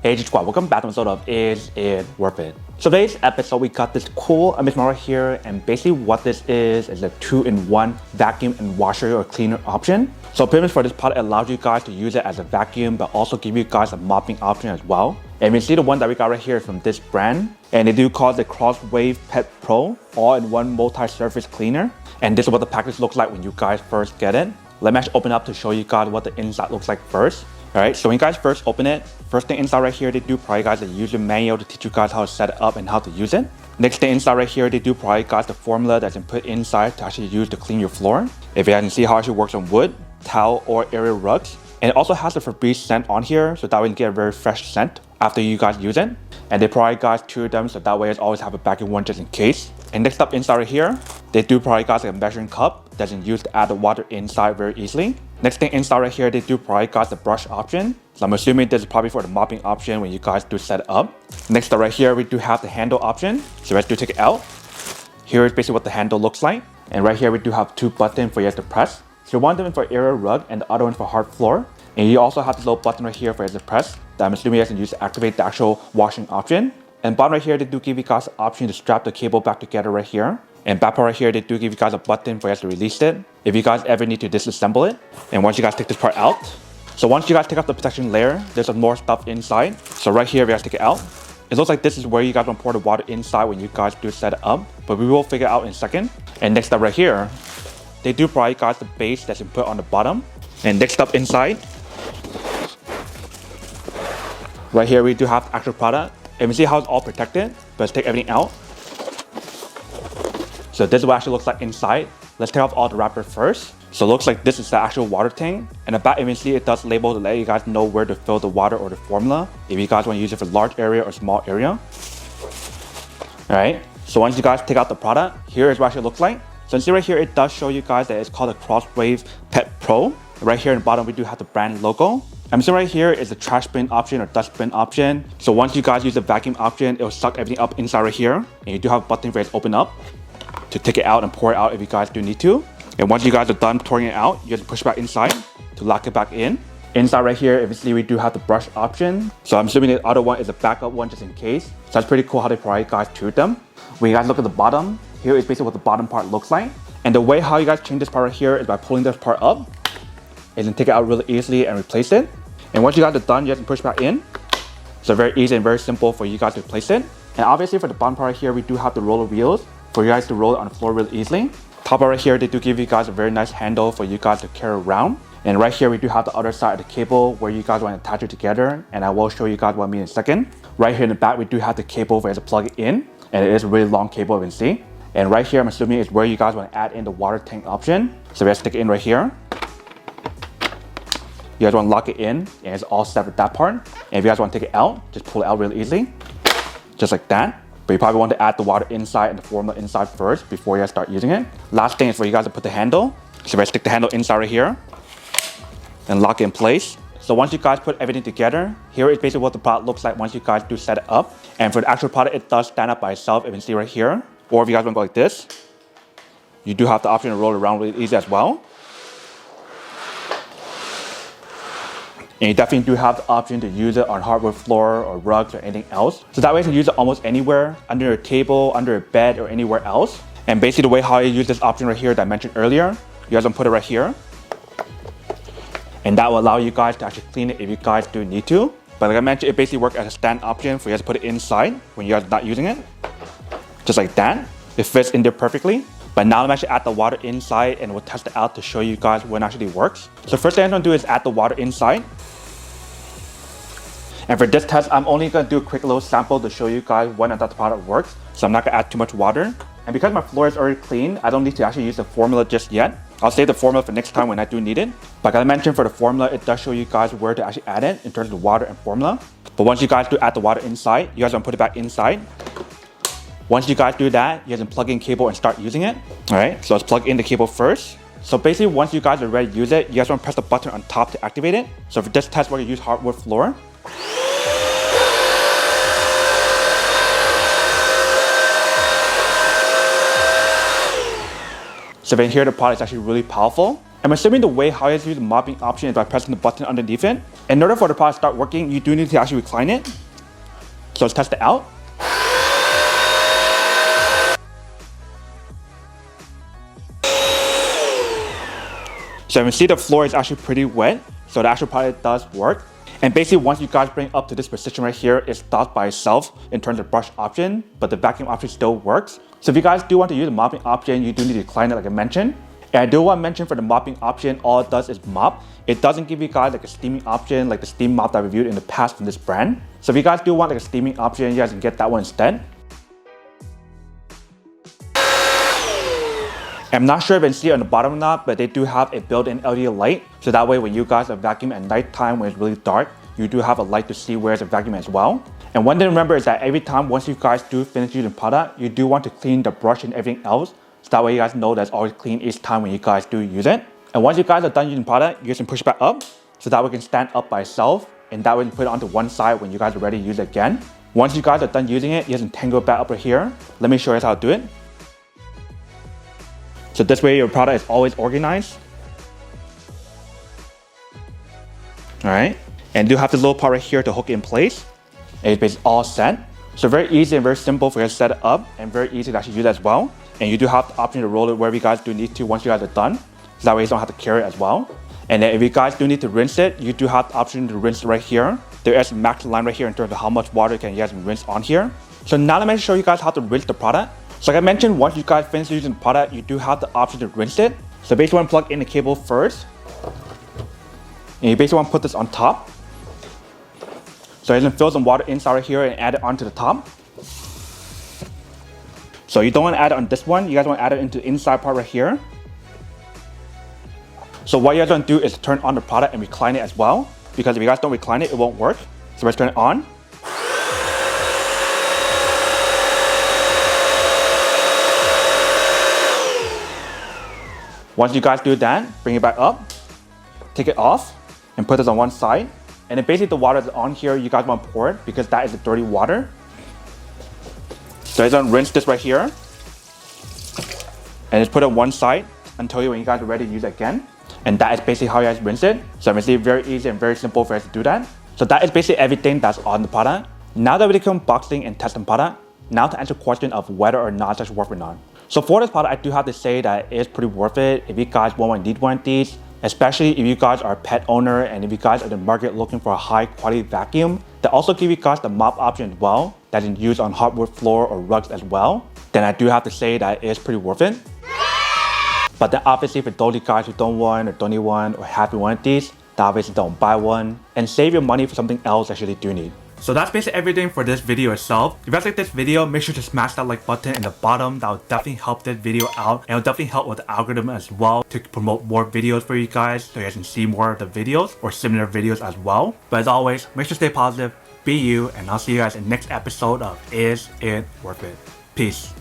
Hey Squad, welcome back to an episode of Is It Worth It? So today's episode, we got this cool amazing right here, and basically what this is a 2-in-1 vacuum and washer or cleaner option. So pretty much for this product, it allows you guys to use it as a vacuum, but also give you guys a mopping option as well. And you see the one that we got right here is from this brand, and they do call the Crosswave Pet Pro all-in-one multi-surface cleaner. And this is what the package looks like when you guys first get it. Let me actually open up to show you guys what the inside looks like first. Alright, so when you guys first open it, first thing inside right here, they do provide you guys a user manual to teach you guys how to set it up and how to use it. Next thing inside right here, they do provide you guys the formula that's been put inside to actually use to clean your floor. If you haven't seen how it actually works on wood, towel, or area rugs. And it also has the Febreze scent on here, so that way you get a very fresh scent after you guys use it. And they provide you guys 2 of them, so that way you always have a backup one just in case. And next up inside right here, they do provide you guys a measuring cup that's used to add the water inside very easily. Next thing inside right here, they do provide you guys the brush option. So I'm assuming this is probably for the mopping option when you guys do set it up. Next up right here, we do have the handle option. So let's do take it out. Here is basically what the handle looks like. And right here, we do have 2 buttons for you guys to press. So one of them is for area rug and the other one for hard floor. And you also have this little button right here for you guys to press that I'm assuming you guys can use to activate the actual washing option. And bottom right here, they do give you guys the option to strap the cable back together right here. And back part right here, they do give you guys a button for you guys to release it if you guys ever need to disassemble it. And once you guys take this part out, so once you guys take off the protection layer, there's some more stuff inside. So right here, if you guys take it out, it looks like this is where you guys want to pour the water inside when you guys do set it up, but we will figure it out in a second. And next up right here, they do provide you guys the base that's been put on the bottom. And next up inside, right here, we do have the actual product. And we see how it's all protected, but let's take everything out. So this is what it actually looks like inside. Let's take off all the wrapper first. So it looks like this is the actual water tank. And the back, you can see it does label to let you guys know where to fill the water or the formula if you guys want to use it for large area or small area. Alright, so once you guys take out the product, here is what it actually looks like. So you see right here, it does show you guys that it's called a Crosswave Pet Pro. Right here in the bottom, we do have the brand logo. And so right here is the trash bin option or dust bin option. So once you guys use the vacuum option, it'll suck everything up inside right here. And you do have a button for it to open up to take it out and pour it out if you guys do need to. And once you guys are done pouring it out, you have to push it back inside to lock it back in. Inside right here, obviously we do have the brush option. So I'm assuming the other one is a backup one just in case. So that's pretty cool how they provide you guys 2 of them. When you guys look at the bottom, here is basically what the bottom part looks like. And the way how you guys change this part right here is by pulling this part up and then take it out really easily and replace it. And once you guys are done, you have to push back in. So very easy and very simple for you guys to replace it. And obviously for the bottom part right here, we do have the roller wheels for you guys to roll it on the floor really easily. Top part right here, they do give you guys a very nice handle for you guys to carry around. And right here, we do have the other side of the cable where you guys want to attach it together. And I will show you guys what I mean in a second. Right here in the back, we do have the cable for you to plug it in. And it is a really long cable, you can see. And right here, I'm assuming is where you guys want to add in the water tank option. So let's stick it in right here. You guys want to lock it in, and it's all set with that part. And if you guys want to take it out, just pull it out really easily, just like that. But you probably want to add the water inside and the formula inside first before you guys start using it. Last thing is for you guys to put the handle. So let's stick the handle inside right here and lock it in place. So once you guys put everything together, here is basically what the product looks like once you guys do set it up. And for the actual product, it does stand up by itself, if you can see right here. Or if you guys want to go like this, you do have the option to roll it around really easy as well. And you definitely do have the option to use it on hardwood floor or rugs or anything else. So that way you can use it almost anywhere, under a table, under a bed, or anywhere else. And basically the way how you use this option right here that I mentioned earlier, you guys want to put it right here. And that will allow you guys to actually clean it if you guys do need to. But like I mentioned, it basically works as a stand option for you guys to put it inside when you guys are not using it. Just like that. It fits in there perfectly. But now I'm actually add the water inside and we'll test it out to show you guys when it actually works. So first thing I'm going to do is add the water inside. And for this test, I'm only going to do a quick little sample to show you guys when I thought the product works. So I'm not going to add too much water. And because my floor is already clean, I don't need to actually use the formula just yet. I'll save the formula for next time when I do need it. But like I mentioned, for the formula, it does show you guys where to actually add it in terms of water and formula. But once you guys do add the water inside, you guys want to put it back inside. Once you guys do that, you guys can plug in cable and start using it. All right, so let's plug in the cable first. So basically, once you guys are ready to use it, you guys want to press the button on top to activate it. So for this test, we're going to use hardwood floor. So if you hear the product is actually really powerful. I'm assuming the way how you use the mopping option is by pressing the button underneath it. In order for the product to start working, you do need to actually recline it. So let's test it out. So you can see the floor is actually pretty wet, so the actual product does work. And basically once you guys bring it up to this position right here, it stops by itself in terms of brush option, but the vacuum option still works. So if you guys do want to use the mopping option, you do need to recline it like I mentioned. And I do want to mention for the mopping option, all it does is mop. It doesn't give you guys like a steaming option like the steam mop that I reviewed in the past from this brand. So if you guys do want like a steaming option, you guys can get that one instead. I'm not sure if you can see it on the bottom or not, but they do have a built-in LED light. So that way when you guys are vacuuming at nighttime when it's really dark, you do have a light to see where it's a vacuum as well. And one thing to remember is that every time once you guys do finish using the product, you do want to clean the brush and everything else. So that way you guys know that's always clean each time when you guys do use it. And once you guys are done using the product, you guys can push it back up. So that way it can stand up by itself. And that way you can put it onto one side when you guys are ready to use it again. Once you guys are done using it, you guys can tangle it back up right here. Let me show you guys how to do it. So this way your product is always organized. Alright, and do have this little part right here to hook it in place. And it's basically all set. So very easy and very simple for you to set it up and very easy to actually use as well. And you do have the option to roll it wherever you guys do need to once you guys are done. So that way you don't have to carry it as well. And then if you guys do need to rinse it, you do have the option to rinse it right here. There is a max line right here in terms of how much water you guys can rinse on here. So now let me show you guys how to rinse the product. So like I mentioned, once you guys finish using the product, you do have the option to rinse it. So basically want to plug in the cable first. And you basically want to put this on top. So you can fill some water inside right here and add it onto the top. So you don't want to add it on this one, you guys want to add it into the inside part right here. So what you guys want to do is turn on the product and recline it as well. Because if you guys don't recline it, it won't work. So let's turn it on. Once you guys do that, bring it back up, take it off, and put this on one side. And then basically the water that's on here, you guys want to pour it because that is the dirty water. So you guys want to rinse this right here. And just put it on one side until when you guys are ready to use it again. And that is basically how you guys rinse it. So I'm basically very easy and very simple for you guys to do that. So that is basically everything that's on the product. Now that we did unboxing and testing the product, now to answer the question of whether or not it's worth or not. So for this product, I do have to say that it is pretty worth it if you guys want to need one of these, especially if you guys are a pet owner and if you guys are in the market looking for a high quality vacuum. They also give you guys the mop option as well that you can use on hardwood floor or rugs as well. Then I do have to say that it is pretty worth it. But then obviously for those of you guys who don't want or don't need one or have one of these, then obviously don't buy one and save your money for something else that you really do need. So that's basically everything for this video itself. If you guys like this video, make sure to smash that like button in the bottom. That will definitely help this video out and it will definitely help with the algorithm as well to promote more videos for you guys so you guys can see more of the videos or similar videos as well. But as always, make sure to stay positive, be you, and I'll see you guys in the next episode of Is It Worth It? Peace.